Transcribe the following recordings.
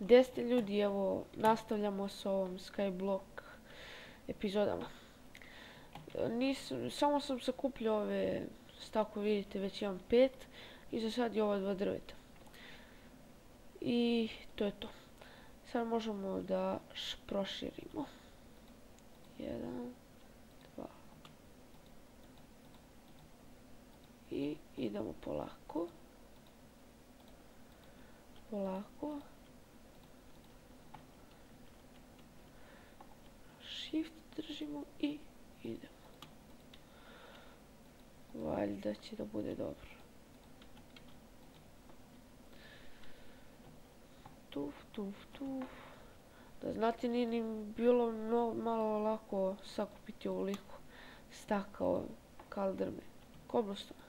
Gdje ste ljudi? Evo, nastavljamo s ovom Skyblock epizodama. Samo sam sakupljao ove, tako vidite, već imam 5 i za sad je ova 2 drveta. I to je to. Sad možemo da proširimo. 1, 2. I idemo polako. Polako. Shift držimo i idemo. Valjda će da bude dobro. Tuf, tuf, tuf. Da znate, nije ni bilo malo lako sakupiti ovoliko staka kaldrme. Cobblestone.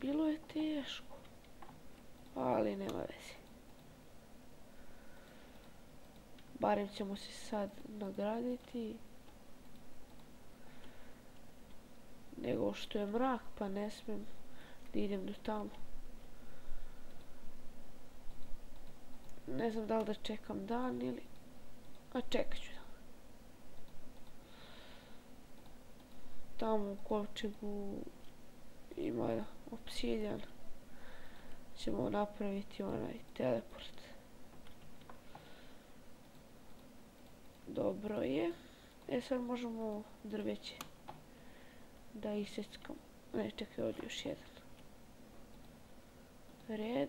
Bilo je teško. Ali nema veze. Barem ćemo se sad nagraditi. Nego što je mrak, pa ne smijem da idem do tamo. Ne znam da li da čekam dan ili... A čekat ću dan. Tamo u kovčegu ima obsidijan. Ćemo napraviti onaj teleport. Dobro je. Sad možemo drveće da iseckamo. Ne, čekaj, ovdje još jedan. Red.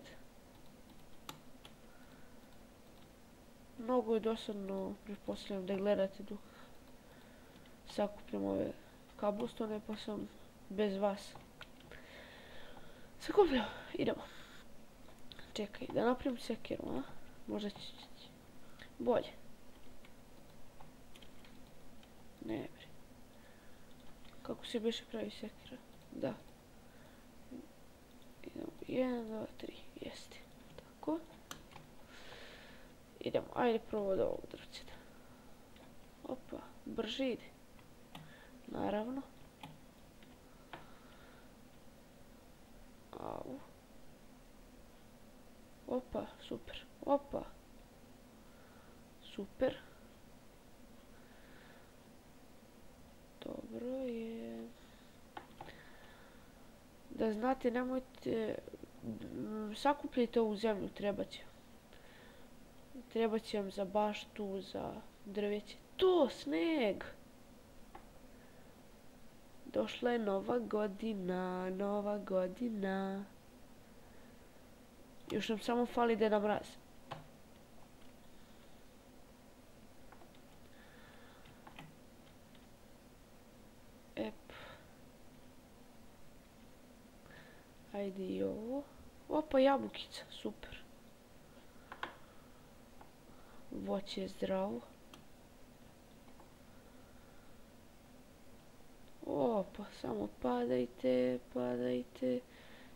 Mnogo je dosadno, pretpostavljam da gledate dok sakupljam ove cobblestone, pa sam bez vas. Sakupljam, idemo. Čekaj, da napravim sekiru, a? Možda će bolje. Ne, bre. Kako se beše pravi sekira? Da. Idemo, 1, 2, 3, jeste. Tako. Idemo, ajde prvo od ovog drvceta. Opa, brže ide. Naravno. Au. Opa, super. Opa. Super. Dobro je. Da znate, nemojte... Sakupljajte ovu zemlju, treba će. Treba će vam za baštu, za drveće. To, sneg! Došla je nova godina, nova godina. Još nam samo fali Deda Mraz. Ep. Ajde i ovo. Opa, jabukica, super. Voće je zdravo. Opa, samo padajte, padajte.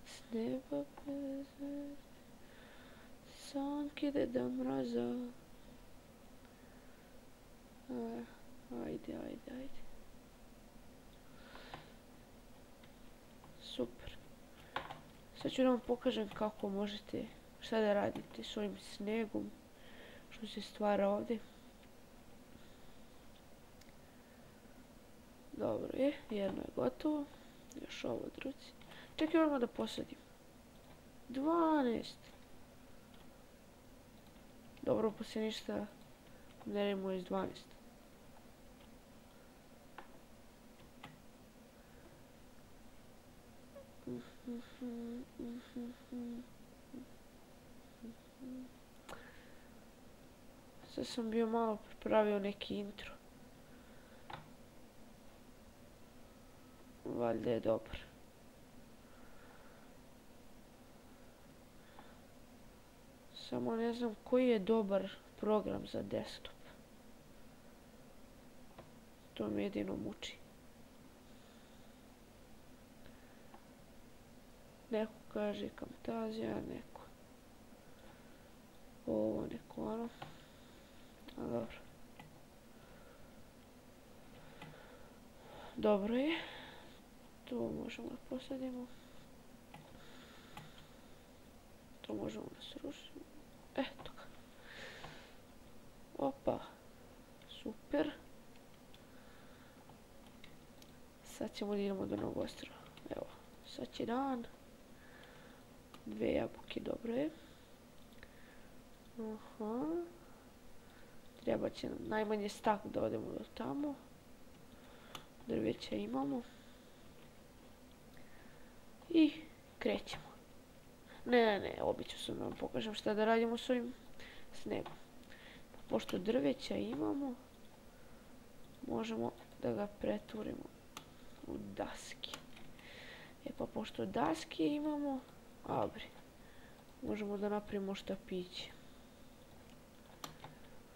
S neba bez veze. Sanke Deda Mraza. Ajde, ajde, ajde. Super. Sad ću da vam pokažem kako možete, šta da radite s ovim snegom što se stvara ovdje. Dobro je, jedno je gotovo. Još ovo drvci. Čekaj, moramo da posadim. 12. Dobro, pa se ništa ne rimuje iz 12. Sad sam bio malo pripravio neki intro. Valjda je dobar. Samo ne znam koji je dobar program za desktop. To me jedino muči. Neko kaže Camtasia, neko ovo, neko ono. A dobro. Dobro je. To možemo da posadimo. To možemo da srušimo. Eto ga. Opa. Super. Sad ćemo da idemo do novog ostrva. Evo, sad će dan. 2 jabuke, dobro je. Aha. Treba će nam najmanje stak da odemo do tamo. Drveća imamo. I krećemo. Ne, obično sam da vam pokažem šta da radimo s ovim snegom. Pošto drveća imamo, možemo da ga pretvorimo u daske. Pa pošto daske imamo, možemo da napravimo štapiće.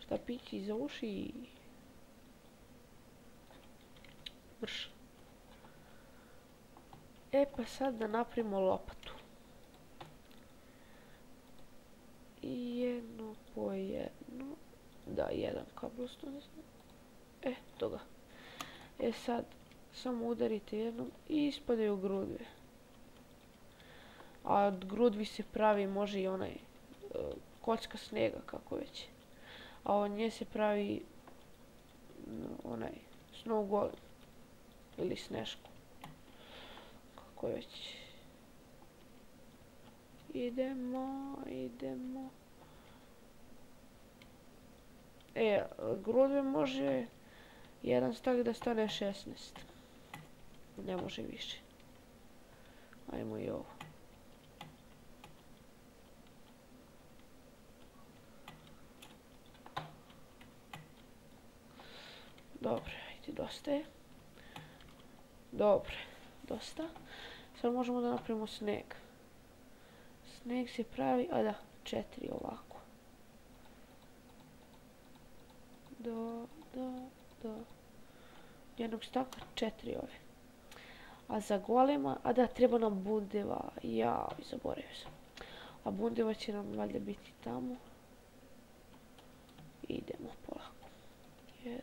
Štapići za uši i vrš. Pa sad da napravimo lopatu. I jedno po jedno. Da, jedan kabelstone. To ga. Sad samo udarite jednom i ispadaju grudve. A od grudvi se pravi može i onaj kocka snega, kako već. A od nje se pravi onaj snow golem ili sneško, kako već. Idemo. Grudve može jedan stak da stane 16. Ne može više. Ajmo i ovo. Dobro, ajde, dosta je. Dobro, dosta. Sad možemo da napravimo sneg. Sneg se pravi, 4 ovako. Do. Jednog staka 4 ove. A za golema, treba nam bundeva. Zaboravio sam. A bundeva će nam valjda biti tamo. Idemo polako. 1,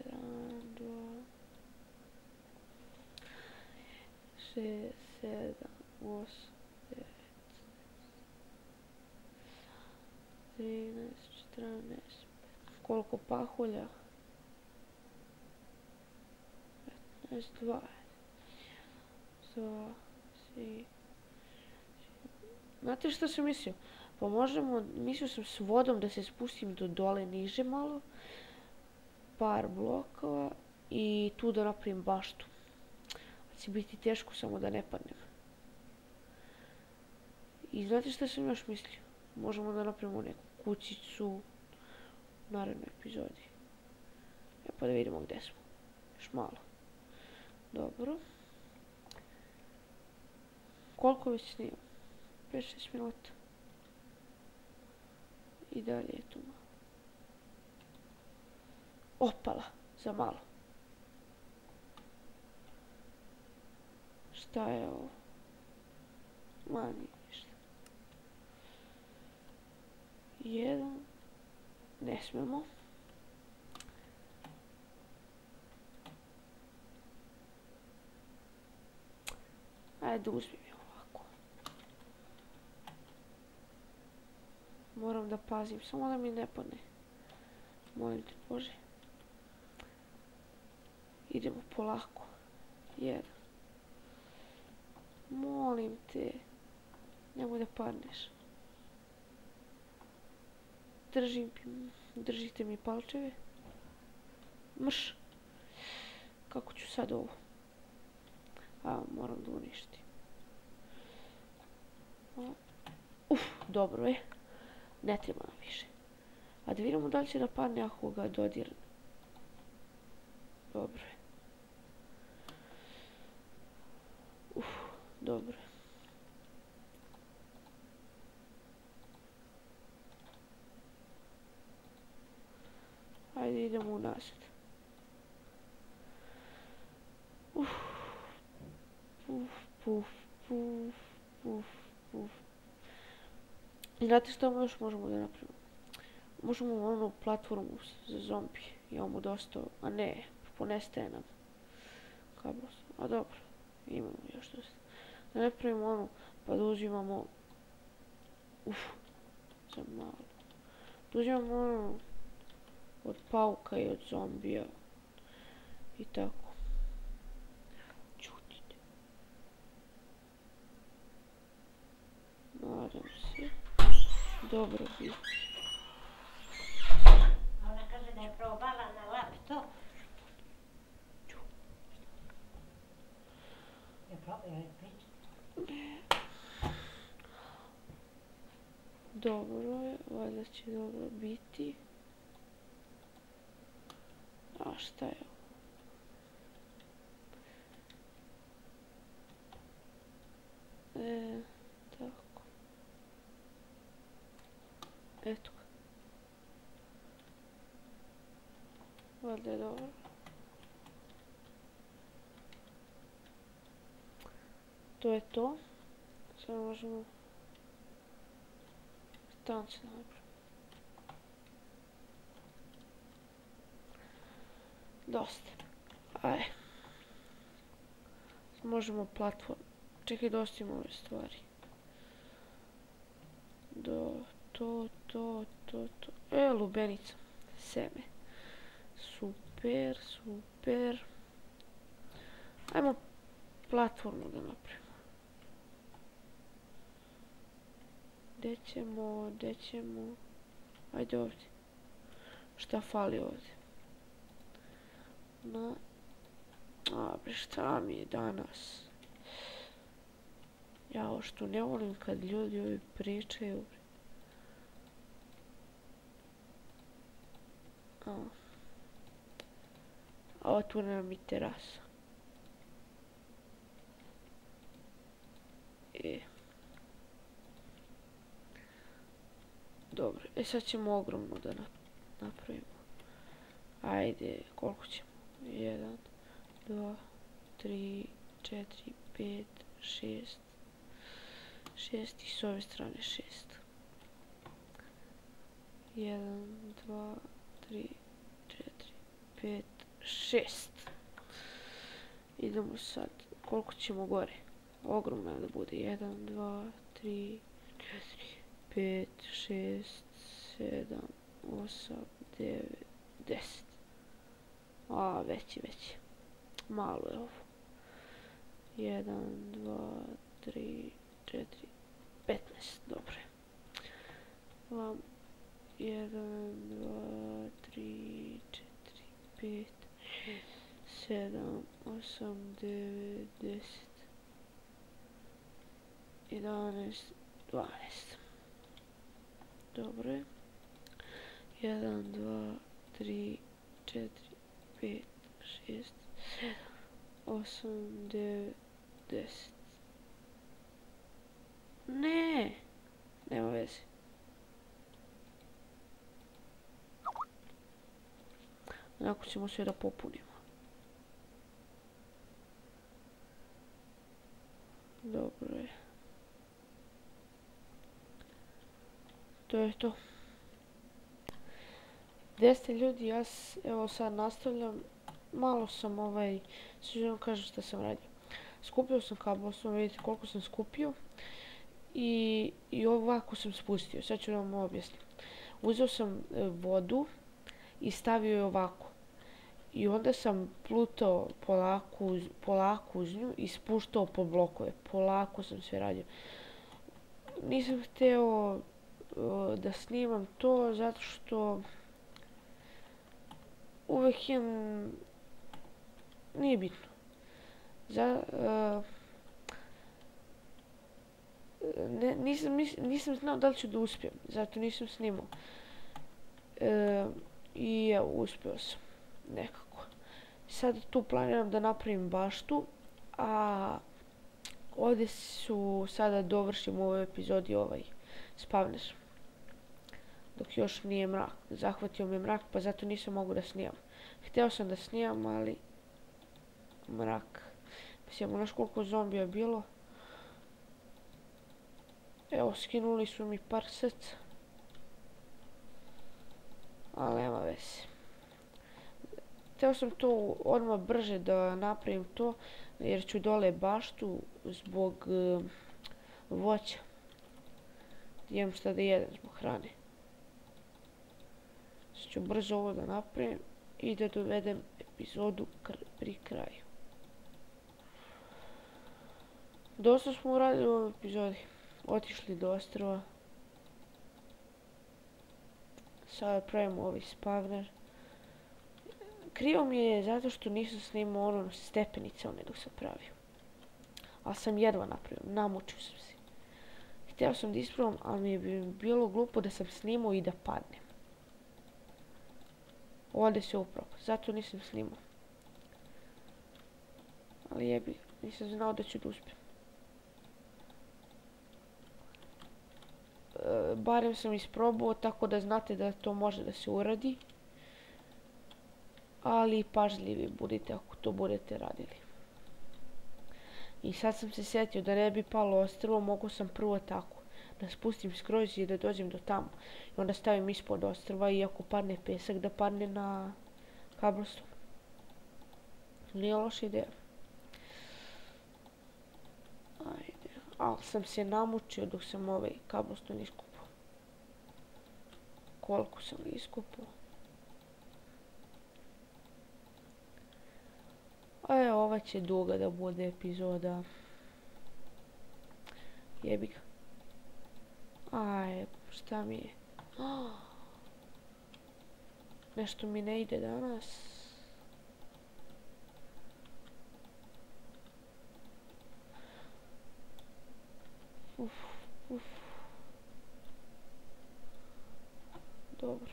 2, 6, 7, 8, 9, 13, 14, koliko pahulja? 15, 2, 3. Znate što sam mislio? Pa možemo, mislio sam s vodom da se spustim do dole niže malo. Par blokova i tu da napravim baštu. Će biti teško samo da ne padnem. I znate što sam još mislio? Možemo da napravimo neku kućicu u narednoj epizodi. Pa da vidimo gdje smo. Još malo. Dobro. Koliko već snimam? 5-6 minuta. I dalje je tu malo. Opala, za malo. Šta je ovo? Manje ništa. 1. Ne smemo. Ajde, uzmem je ovako. Moram da pazim, samo da mi ne padne. Molim te, Bože. Idemo polako. 1. Molim te. Nemoj da padneš. Držite mi palčeve. Mrš. Kako ću sad ovo? Moram da uništim. Dobro je. Ne treba nam više. A da vidimo da li će da padne ako ga dodirne. Dobro je. Dobro je. Ajde, idemo unazad. I znate što još možemo da napravimo? Možemo onu platformu za zombi. Imamo dosta, a ne, ponestaje nam kabel. A dobro, imamo još dosta. Da napravimo onu, pa da uzimamo sam malo. Uzimam ono od pauka i od zombija. I tako. Čutite. Nadam se. Dobro bi. Ona kaže da je probala na laptop. Je probala je priča? Dobro je, valjda će dobro biti. A šta je ovo? Tako. Eto ga. Valjda je dobro. To je to. Sad možemo stance napraviti. Dosta. Ajde. Možemo platformu. Čekaj da ostavimo ove stvari. To. Lubenica. Seme. Super, super. Ajmo platformu da napravimo. Gdje ćemo? Ajde ovdje. Šta fali ovdje? Šta mi je danas? Ja ovo što ne volim kad ljudi ovi pričaju. A tu nema mi terasa. Dobro, sad ćemo ogromno da napravimo. Ajde, koliko ćemo? 1, 2, 3, 4, 5, 6. 6 i s ove strane 6. 1, 2, 3, 4, 5, 6. Idemo sad. Koliko ćemo gore? Ogromno da bude. 1, 2, 3, 4, 5, 6, 7, 8, 9, 10. Veći. Malo je ovo. 1, 2, 3, 4, 15. Dobro je. 1, 2, 3, 4, 5, 7, 8, 9, 10, 11, 12. Dobro je. 1, 2, 3, 4, 5, 6, 7, 8, 9, 10. Ne, nema veze. Onako ćemo sve da popunimo. Dobro je. To je to. Gdje ste ljudi, ja evo sad nastavljam. Malo sam sve želim kažem šta sam radio. Skupio sam kabelstvo, vidite koliko sam skupio. I ovako sam spustio, sad ću vam objasniti. Uzeo sam vodu i stavio je ovako. I onda sam plutao polako uz nju i spuštao po blokove. Polako sam sve radio. Nisam htio da snimam to zato što uvek imam... Nije bitno. Nisam znao da li ću da uspijem, zato nisam snimao. I evo, uspio sam. Nekako. Sad tu planiram da napravim baštu, a ovdje sada dovršim u ovoj epizodi spavner. Dok još nije mrak. Zahvatio me mrak, pa zato nisam mogu da snimam. Htio sam da snimam, ali mrak. Mislim, znaš koliko zombija je bilo? Evo, skinuli su mi par srca. Ali nema veze. Htio sam to odmah brže da napravim to, jer ću dole baštu zbog voća. imam šta da jedem zbog hrane. Sad ću brzo ovo da napravim i da dovedem epizodu pri kraju. Dosta smo uradili u ovoj epizodi. Otišli do ostrva. Sada pravimo ovaj spawner. Krivo mi je zato što nisam snimao ono stepenice one dok sam pravio. Ali sam jedva napravio, namučio sam se. Htio sam da ispravam, ali mi je bilo glupo da sam snimao i da padnem. Ovdje se upravo, zato nisam snimao. Ali jebi, nisam znao da ću da uspijem. Barem sam isprobao, tako da znate da to može da se uradi. Ali pažljivi budite ako to budete radili. I sad sam se sjetio da ne bi palo ostrvo, mogu sam prvo tako da spustim skroz i da dođem do tamo. I onda stavim ispod ostrva i ako padne pesak da padne na cobblestone. Nije loša ideja. Ajde. Ali sam se namučio dok sam ovaj cobblestone iskupao. Koliko sam ga iskupao? A evo, ova će duga da bude epizoda. Jebi ga. Aj, šta mi je? Nešto mi ne ide danas. Dobro.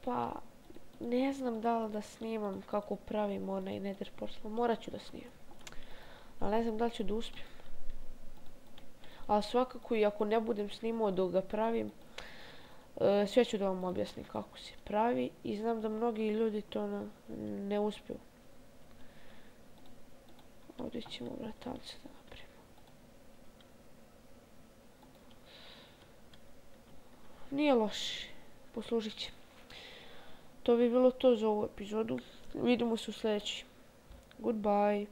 Pa, ne znam da li da snimam kako pravim onaj nether portal. Morat ću da snimam. Ali ne znam da li ću da uspijem. Ali svakako i ako ne budem snimao dok ga pravim, sve ću da vam objasnim kako se pravi. I znam da mnogi ljudi to ne uspiju. Ovdje ćemo vratalce da napravimo. Nije loše. Poslužit će. To bi bilo to za ovu epizodu. Vidimo se u sljedeći. Goodbye.